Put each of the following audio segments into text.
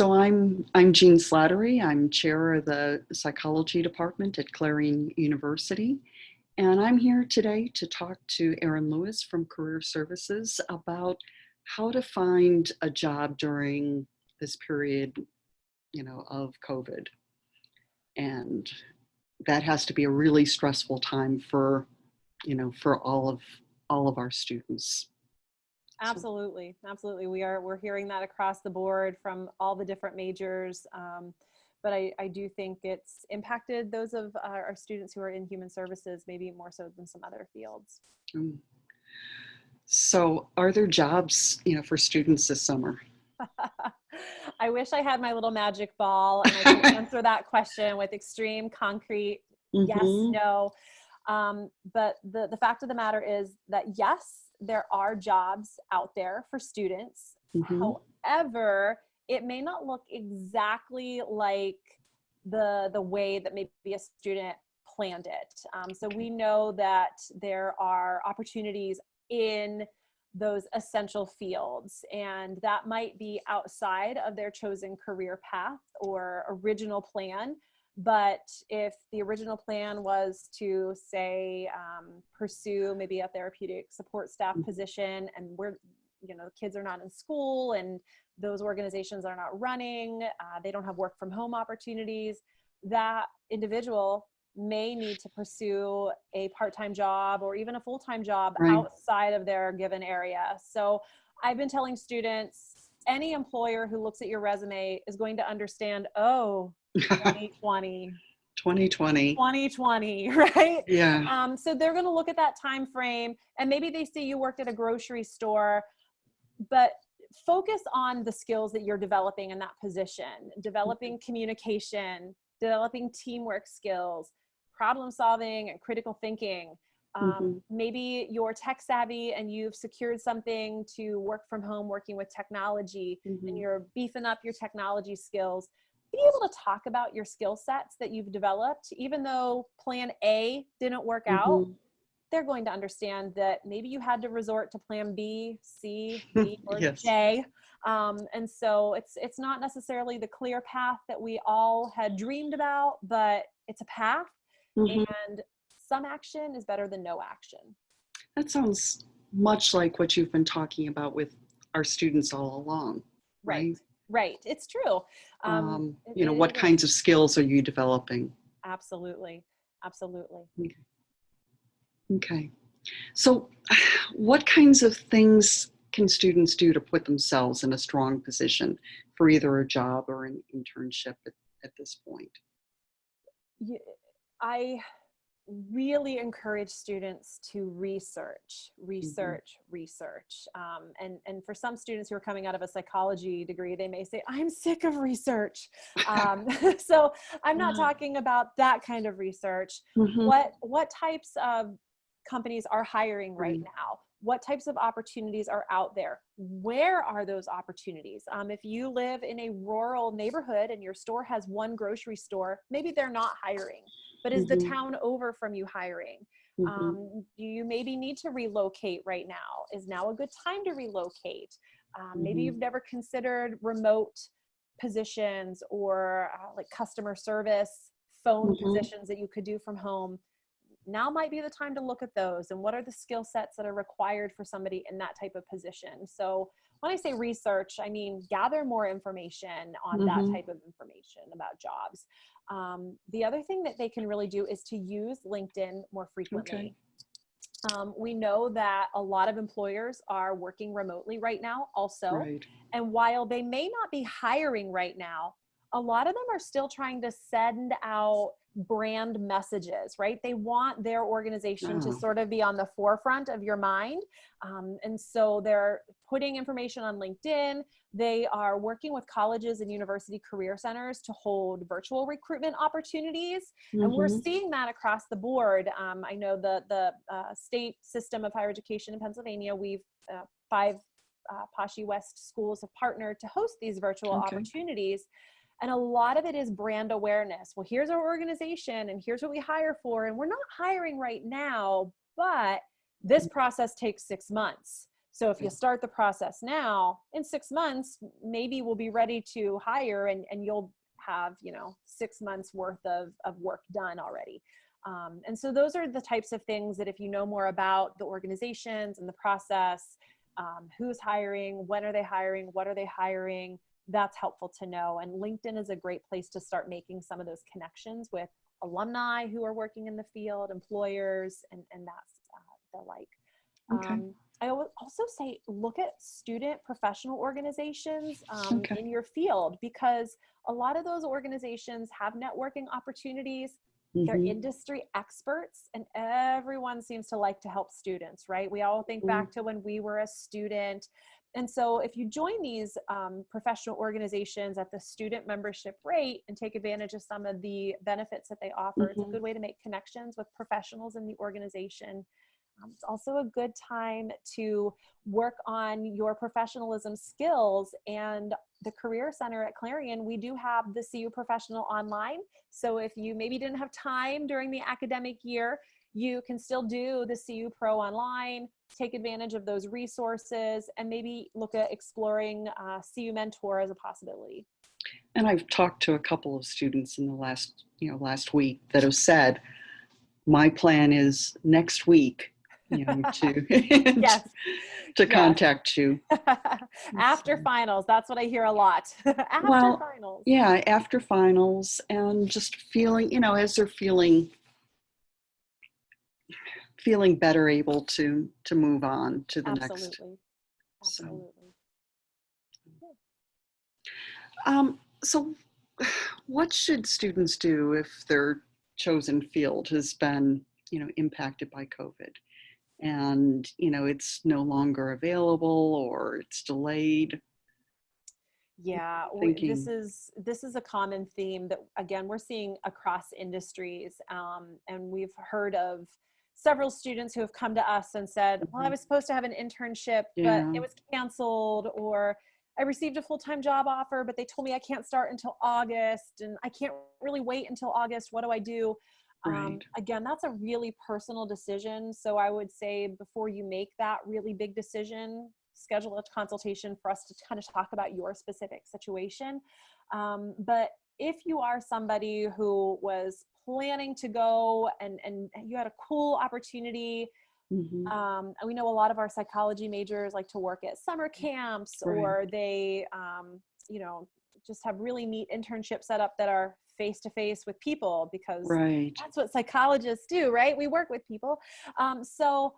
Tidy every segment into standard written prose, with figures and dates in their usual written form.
I'm Jeanne Slattery. I'm chair of the psychology department at Clarion University. And I'm here today to talk to Erin Lewis from Career Services about how to find a job during this period, of COVID. And that has to be a really stressful time for all of our students. Absolutely. Absolutely. We're hearing that across the board from all the different majors. But I do think it's impacted those of our students who are in human services, maybe more so than some other fields. So are there jobs, for students this summer? I wish I had my little magic ball and I could answer that question with extreme concrete yes, no. But the fact of the matter is that yes, there are jobs out there for students. However, it may not look exactly like the way that maybe a student planned it. So we know that there are opportunities in those essential fields, and that might be outside of their chosen career path or original plan. But if the original plan was to say, pursue maybe a therapeutic support staff position, and kids are not in school and those organizations are not running, they don't have work from home opportunities, that individual may need to pursue a part-time job or even a full-time job outside of their given area. So I've been telling students, any employer who looks at your resume is going to understand, 2020, right? Yeah. So they're going to look at that time frame, and maybe they see you worked at a grocery store, but focus on the skills that you're developing in that position, developing communication, developing teamwork skills, problem solving and critical thinking. Maybe you're tech savvy and you've secured something to work from home, working with technology, and you're beefing up your technology skills. Be able to talk about your skill sets that you've developed. Even though plan A didn't work out, they're going to understand that maybe you had to resort to plan B, C, D, or J. And so it's not necessarily the clear path that we all had dreamed about, but it's a path, and some action is better than no action. That sounds much like what you've been talking about with our students all along, right? Right. It's true. What kinds of skills are you developing? Absolutely. Okay. So what kinds of things can students do to put themselves in a strong position for either a job or an internship at this point? I really encourage students to research. And for some students who are coming out of a psychology degree, they may say, I'm sick of research. So I'm not talking about that kind of research. What types of companies are hiring right now? What types of opportunities are out there? Where are those opportunities? If you live in a rural neighborhood and your store has one grocery store, maybe they're not hiring. But is the town over from you hiring? Do you maybe need to relocate right now? Is now a good time to relocate? Maybe you've never considered remote positions or like customer service phone positions that you could do from home. Now might be the time to look at those, and what are the skill sets that are required for somebody in that type of position. So when I say research, I mean gather more information on that type of information about jobs. The other thing that they can really do is to use LinkedIn more frequently. We know that a lot of employers are working remotely right now also. And while they may not be hiring right now, a lot of them are still trying to send out brand messages, right? They want their organization to sort of be on the forefront of your mind. And so they're putting information on LinkedIn. They are working with colleges and university career centers to hold virtual recruitment opportunities. And we're seeing that across the board. I know the state system of higher education in Pennsylvania, we've 5 Pashy West schools have partnered to host these virtual opportunities. And a lot of it is brand awareness. Well, here's our organization and here's what we hire for. And we're not hiring right now, but this process takes 6 months. So if you start the process now, in 6 months, maybe we'll be ready to hire, and you'll have, 6 months worth of work done already. And so those are the types of things that if you know more about the organizations and the process, who's hiring, when are they hiring, what are they hiring, that's helpful to know. And LinkedIn is a great place to start making some of those connections with alumni who are working in the field, employers, and that's the like. Okay. I would also say, look at student professional organizations Okay. in your field, because a lot of those organizations have networking opportunities. They're industry experts, and everyone seems to like to help students, right? We all think back to when we were a student. And so if you join these professional organizations at the student membership rate and take advantage of some of the benefits that they offer, it's a good way to make connections with professionals in the organization. It's also a good time to work on your professionalism skills. And the Career Center at Clarion, we do have the CU Professional online. So if you maybe didn't have time during the academic year, you can still do the CU Pro online, take advantage of those resources, and maybe look at exploring CU Mentor as a possibility. And I've talked to a couple of students in the last week that have said, my plan is next week, to Yes. to contact you. After finals, that's what I hear a lot. After finals. Yeah, after finals, and just feeling, as they're feeling better, able to move on to the next. Absolutely. So what should students do if their chosen field has been, impacted by COVID, and, it's no longer available or it's delayed? Yeah, this is a common theme that, again, we're seeing across industries. And we've heard of several students who have come to us and said, well, I was supposed to have an internship, but it was canceled, or I received a full-time job offer, but they told me I can't start until August, and I can't really wait until August. What do I do? Right. Again, that's a really personal decision. So I would say, before you make that really big decision, schedule a consultation for us to kind of talk about your specific situation. But if you are somebody who was planning to go and you had a cool opportunity, and we know a lot of our psychology majors like to work at summer camps, or they, just have really neat internships set up that are face-to-face with people, because that's what psychologists do, right? We work with people. So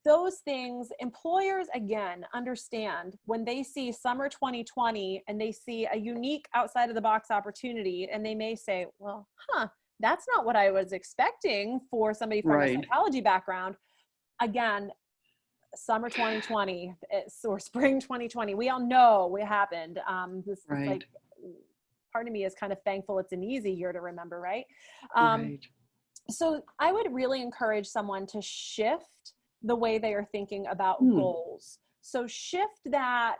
those things, employers, again, understand when they see summer 2020 and they see a unique outside of the box opportunity, and they may say, well, that's not what I was expecting for somebody from a psychology background. Again, summer 2020 or spring 2020, we all know what happened. This is like, part of me is kind of thankful it's an easy year to remember, right? So I would really encourage someone to shift the way they are thinking about goals. So shift that,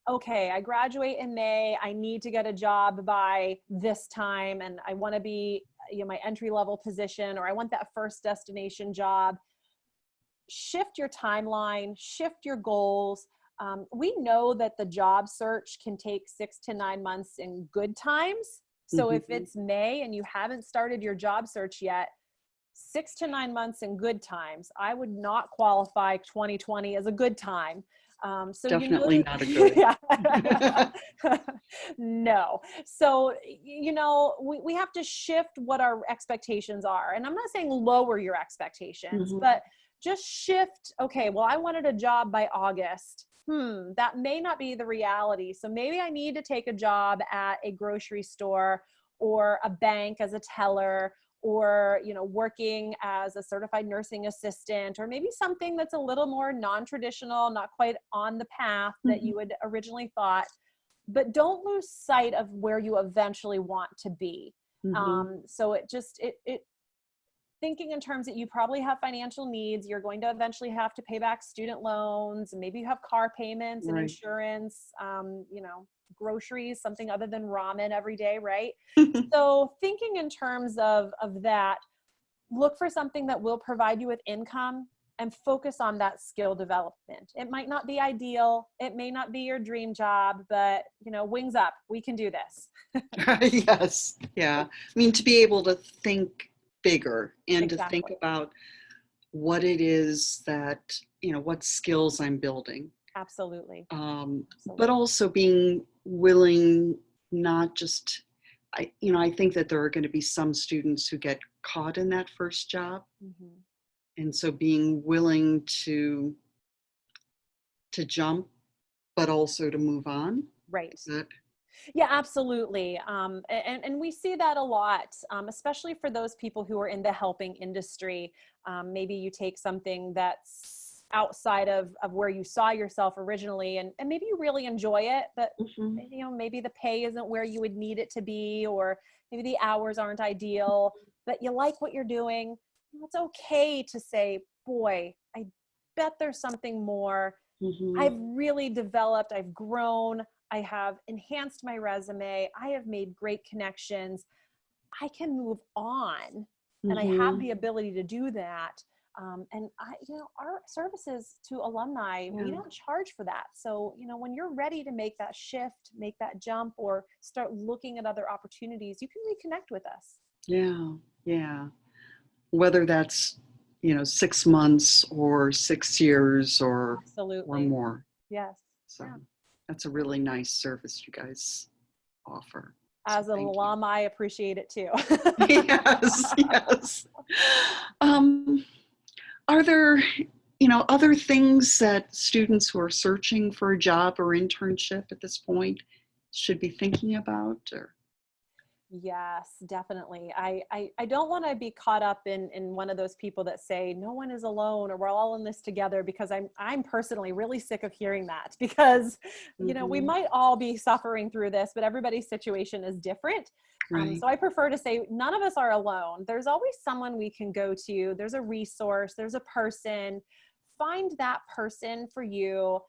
okay, I graduate in May, I need to get a job by this time, and I want to be, my entry-level position, or I want that first destination job. Shift your timeline, shift your goals. We know that the job search can take 6 to 9 months in good times. So if it's May and you haven't started your job search yet, 6 to 9 months in good times. I would not qualify 2020 as a good time. So definitely not a good. No. So, we have to shift what our expectations are. And I'm not saying lower your expectations, but just shift. Okay, well, I wanted a job by August. That may not be the reality. So maybe I need to take a job at a grocery store or a bank as a teller, or, working as a certified nursing assistant, or maybe something that's a little more non-traditional, not quite on the path that you had originally thought. But don't lose sight of where you eventually want to be. So it thinking in terms that you probably have financial needs, you're going to eventually have to pay back student loans, and maybe you have car payments and insurance, groceries, something other than ramen every day, right? So thinking in terms of that, look for something that will provide you with income, and focus on that skill development. It might not be ideal. It may not be your dream job, but wings up, we can do this. Yes. Yeah. I mean, to be able to think bigger and to think Exactly. about what it is that, what skills I'm building. Absolutely. But also being willing, not just, I think that there are going to be some students who get caught in that first job. Mm-hmm. And so being willing to jump, but also to move on. Right. Is that? Yeah, absolutely. And we see that a lot, especially for those people who are in the helping industry. Maybe you take something that's outside of where you saw yourself originally, and maybe you really enjoy it, but maybe the pay isn't where you would need it to be, or maybe the hours aren't ideal, but you like what you're doing. It's okay to say, boy, I bet there's something more. I've really developed, I've grown, I have enhanced my resume, I have made great connections. I can move on, and I have the ability to do that. And our services to alumni, we don't charge for that. So, when you're ready to make that shift, make that jump, or start looking at other opportunities, you can reconnect with us. Yeah. Yeah. Whether that's, 6 months or 6 years or Absolutely. more. Yes. So that's a really nice service you guys offer. As So an thank alum, I appreciate it too. you. Yes, yes. Are there, other things that students who are searching for a job or internship at this point should be thinking about? Or? Yes, definitely. I don't want to be caught up in one of those people that say no one is alone or we're all in this together, because I'm personally really sick of hearing that, because we might all be suffering through this, but everybody's situation is different. Right. So I prefer to say none of us are alone. There's always someone we can go to. There's a resource, there's a person. Find that person for you.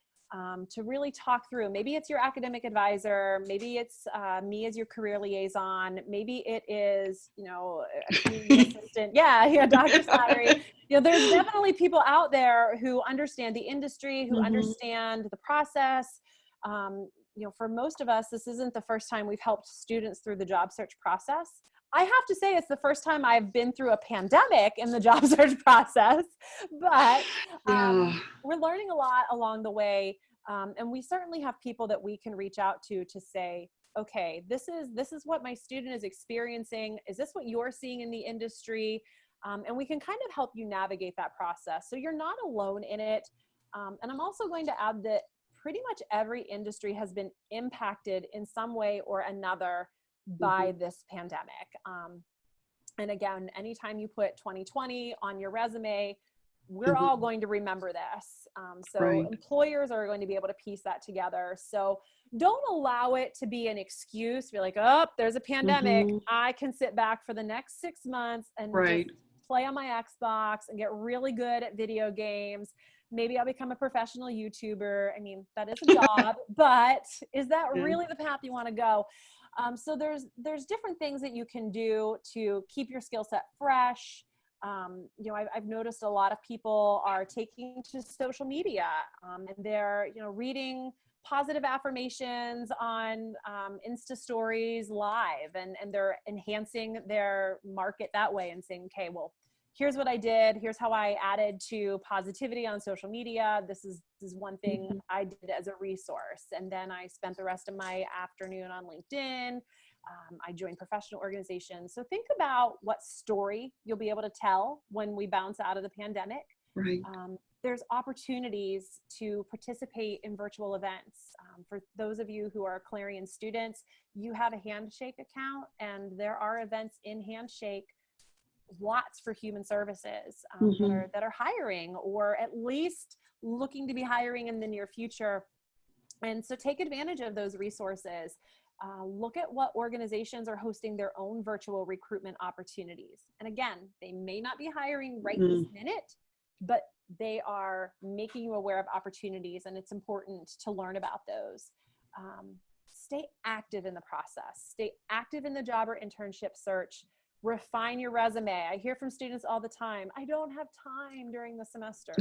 To really talk through. Maybe it's your academic advisor, maybe it's me as your career liaison, maybe it is, a community assistant. Yeah, Dr. Slattery. There's definitely people out there who understand the industry, who understand the process. For most of us, this isn't the first time we've helped students through the job search process. I have to say it's the first time I've been through a pandemic in the job search process, but we're learning a lot along the way. And we certainly have people that we can reach out to say, okay, this is what my student is experiencing. Is this what you're seeing in the industry? And we can kind of help you navigate that process. So you're not alone in it. And I'm also going to add that pretty much every industry has been impacted in some way or another by this pandemic. And again, anytime you put 2020 on your resume, we're all going to remember this. So employers are going to be able to piece that together. So don't allow it to be an excuse. Be like, oh, there's a pandemic. I can sit back for the next 6 months and just play on my Xbox and get really good at video games. Maybe I'll become a professional YouTuber. I mean, that is a job, but is that really the path you want to go? So there's different things that you can do to keep your skill set fresh. I've noticed a lot of people are taking to social media and they're, reading positive affirmations on Insta stories live, and they're enhancing their market that way and saying, okay, well, here's what I did. Here's how I added to positivity on social media. This is one thing I did as a resource. And then I spent the rest of my afternoon on LinkedIn. I joined professional organizations. So think about what story you'll be able to tell when we bounce out of the pandemic. There's opportunities to participate in virtual events. For those of you who are Clarion students, you have a Handshake account, and there are events in Handshake, lots for human services that are hiring, or at least looking to be hiring in the near future. And so take advantage of those resources. Look at what organizations are hosting their own virtual recruitment opportunities. And again, they may not be hiring right this minute, but they are making you aware of opportunities, and it's important to learn about those. Stay active in the process. Stay active in the job or internship search. refine your resume. I hear from students all the time, I don't have time during the semester.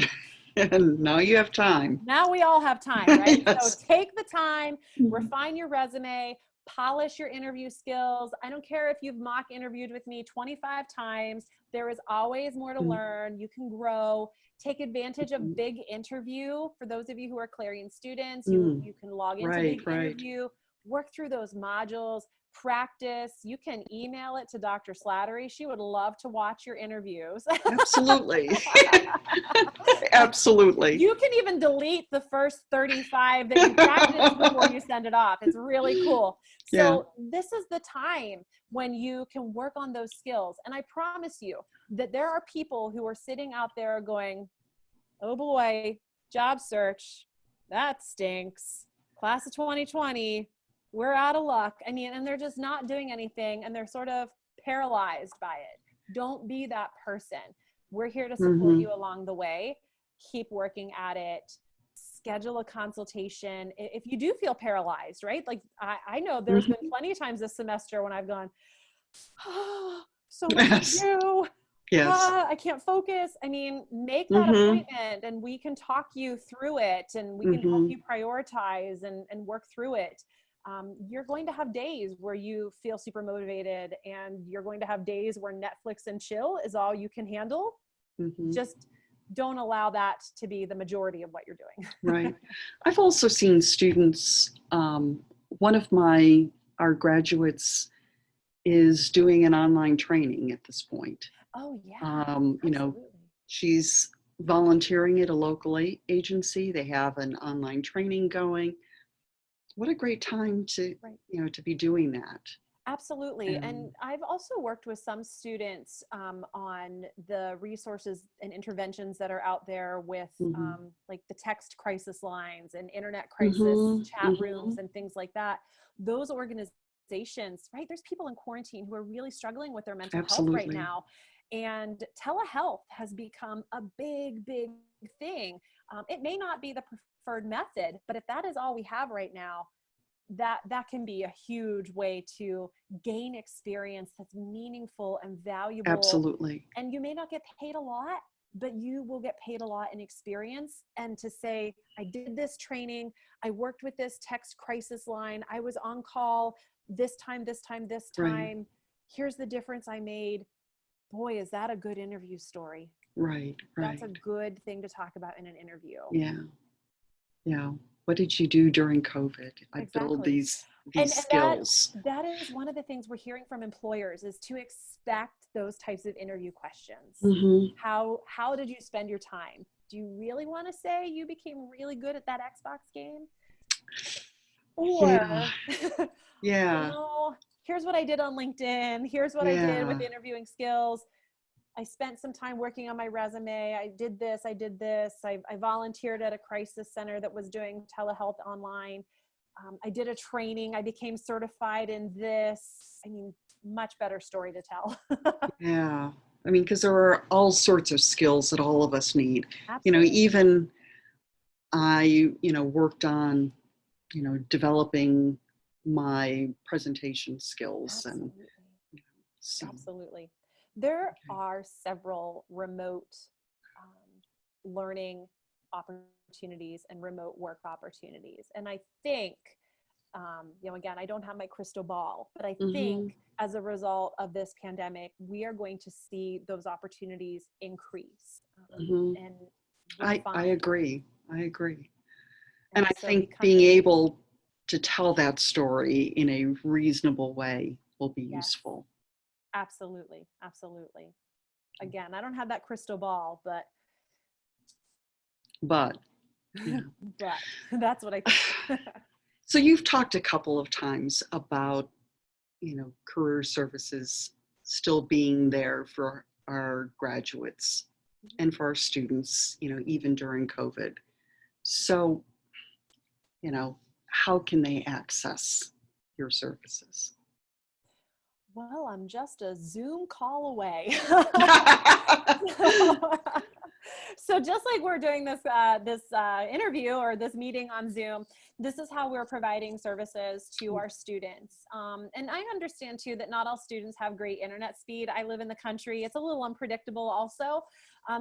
And now you have time. Now we all have time, right? Yes. So take the time, refine your resume, polish your interview skills. I don't care if you've mock interviewed with me 25 times. There is always more to learn. You can grow. Take advantage of Big Interview. For those of you who are Clarion students, you can log into Big Interview, work through those modules, practice. You can email it to Dr. Slattery. She would love to watch your interviews. Absolutely. Absolutely. You can even delete the first 35 that you practiced before you send it off. It's really cool. So this is the time when you can work on those skills. And I promise you that there are people who are sitting out there going, oh boy, job search, that stinks. Class of 2020, we're out of luck. I mean, and they're just not doing anything and they're sort of paralyzed by it. Don't be that person. We're here to support you along the way. Keep working at it. Schedule a consultation. If you do feel paralyzed, right? Like I know there's been plenty of times this semester when I've gone, oh, so much to do. Yes. I can't focus. I mean, make that appointment and we can talk you through it and we can help you prioritize and work through it. You're going to have days where you feel super motivated and you're going to have days where Netflix and chill is all you can handle. Just don't allow that to be the majority of what you're doing. Right. I've also seen students, one of our graduates is doing an online training at this point. Oh yeah. You know, she's volunteering at a local agency. They have an online training going. What a great time to, you know, to be doing that. Absolutely. And I've also worked with some students on the resources and interventions that are out there with like the text crisis lines and internet crisis chat rooms and things like that. Those organizations, right? There's people in quarantine who are really struggling with their mental health right now. And telehealth has become a big, big thing. It may not be the preferred method, but if that is all we have right now, that can be a huge way to gain experience that's meaningful and valuable. Absolutely. And you may not get paid a lot, but you will get paid a lot in experience. And to say, I did this training, I worked with this text crisis line, I was on call this time, here's the difference I made. Boy, is that a good interview story. Right. That's a good thing to talk about in an interview. Yeah. What did you do during COVID? I build these skills. That is one of the things we're hearing from employers is to expect those types of interview questions. How did you spend your time? Do you really want to say you became really good at that Xbox game? Or, you know, here's what I did on LinkedIn. Here's what I did with interviewing skills. I spent some time working on my resume. I did this. I volunteered at a crisis center that was doing telehealth online. I did a training. I became certified in this. I mean, much better story to tell. Yeah. I mean, because there are all sorts of skills that all of us need. Absolutely. You know, even I, worked on, developing my presentation skills. Absolutely. So. Absolutely. There are several remote learning opportunities and remote work opportunities. And I think, again, I don't have my crystal ball, but I think as a result of this pandemic, we are going to see those opportunities increase. And I agree. And I think being able to tell that story in a reasonable way will be useful. Absolutely. Again, I don't have that crystal ball, but yeah. but that's what I think. So you've talked a couple of times about, career services still being there for our graduates and for our students, even during COVID. So, how can they access your services? Well, I'm just a Zoom call away. So just like we're doing this interview or this meeting on Zoom, this is how we're providing services to our students. And I understand too that not all students have great internet speed. I live in the country. It's a little unpredictable also.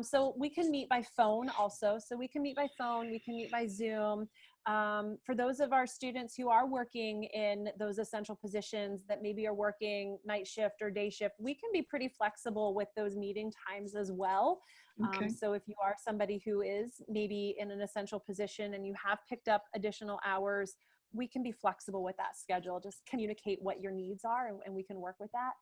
So we can meet by phone also. So we can meet by phone, we can meet by Zoom. For those of our students who are working in those essential positions that maybe are working night shift or day shift, we can be pretty flexible with those meeting times as well. Okay. So if you are somebody who is maybe in an essential position and you have picked up additional hours, we can be flexible with that schedule. Just communicate what your needs are and we can work with that.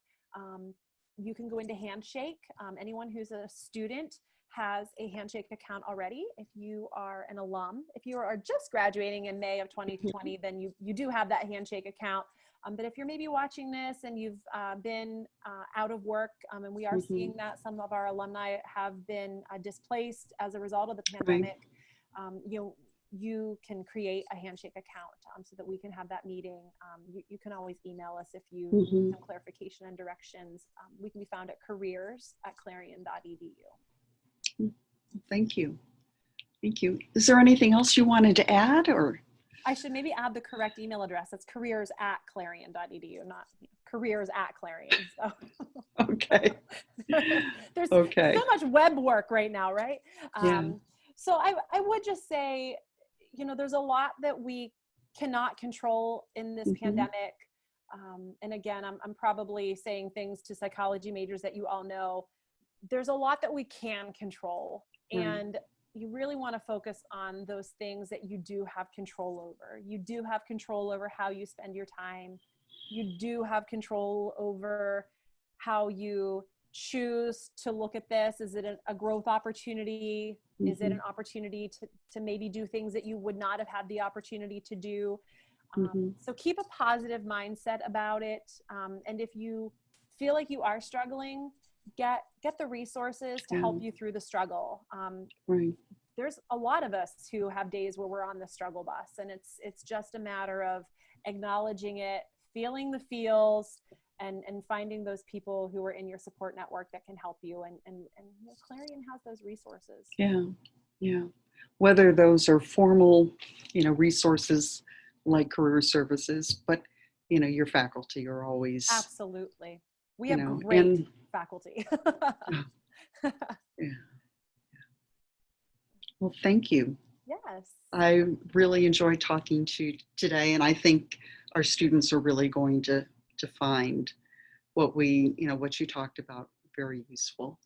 You can go into Handshake. Anyone who's a student has a Handshake account already. If you are an alum, if you are just graduating in May of 2020, then you do have that Handshake account. But if you're maybe watching this and you've been out of work, and we are seeing that some of our alumni have been displaced as a result of the pandemic, you can create a Handshake account so that we can have that meeting. You can always email us if you need some clarification and directions. We can be found at careers@clarion.edu. Thank you. Thank you. Is there anything else you wanted to add, or? I should maybe add the correct email address. It's careers@clarion.edu, not careers@Clarion. So. Okay. There's so much web work right now, right? So I would just say, there's a lot that we cannot control in this pandemic. And again, I'm probably saying things to psychology majors that you all know. There's a lot that we can control. And you really want to focus on those things that you do have control over. You do have control over how you spend your time. You do have control over how you choose to look at this. Is it a growth opportunity? Is it an opportunity to maybe do things that you would not have had the opportunity to do? So keep a positive mindset about it. And if you feel like you are struggling, get the resources to help you through the struggle. There's a lot of us who have days where we're on the struggle bus, and it's just a matter of acknowledging it, feeling the feels, and finding those people who are in your support network that can help you. And Clarion has those resources. Yeah. Whether those are formal, resources like career services, but your faculty are always absolutely. We have great faculty. Well, thank you. Yes. I really enjoyed talking to you today, and I think our students are really going to find what you talked about very useful.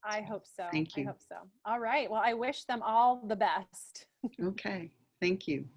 I hope so. Thank you. I hope so. All right. Well, I wish them all the best. Okay. Thank you.